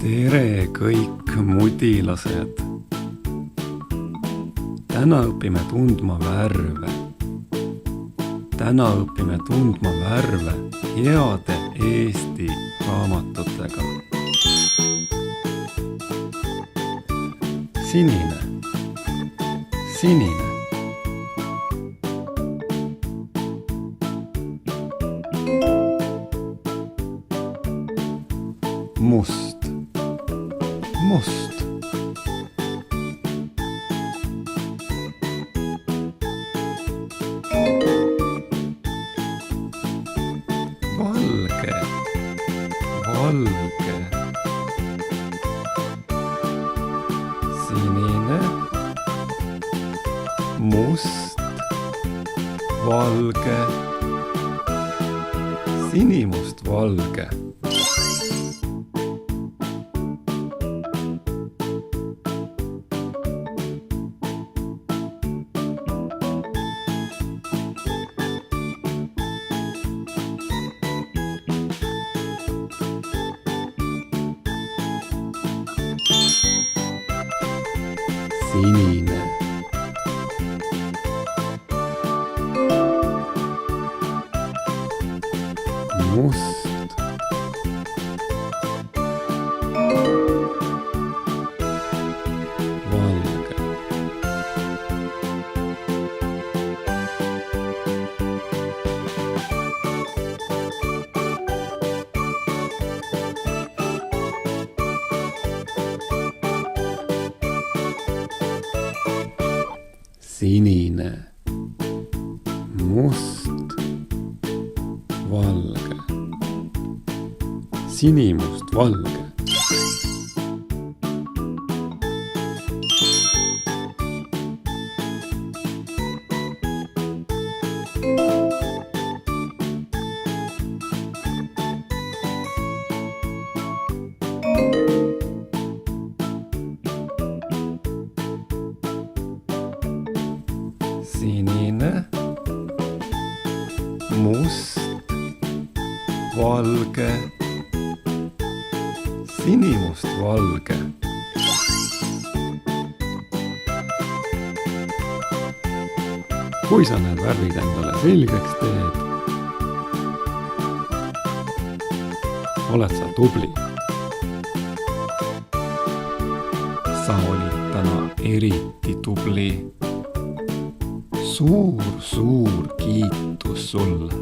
Tere kõik mudilased! Täna õpime tundma värve. Täna õpime tundma värve heade Eesti raamatutega. Sinine, sinine. Must, must. Valge, valge. Sinine, must, valge, sinimust valge. Sinine, must, valge. Sinine, must, valge, sinimust valge. Sinine, must, valge, sinimust valge. Kui sa need värvid endale selgeks teed, oled sa tubli. Sa olid täna eriti tubli. Suur kiitus sulle.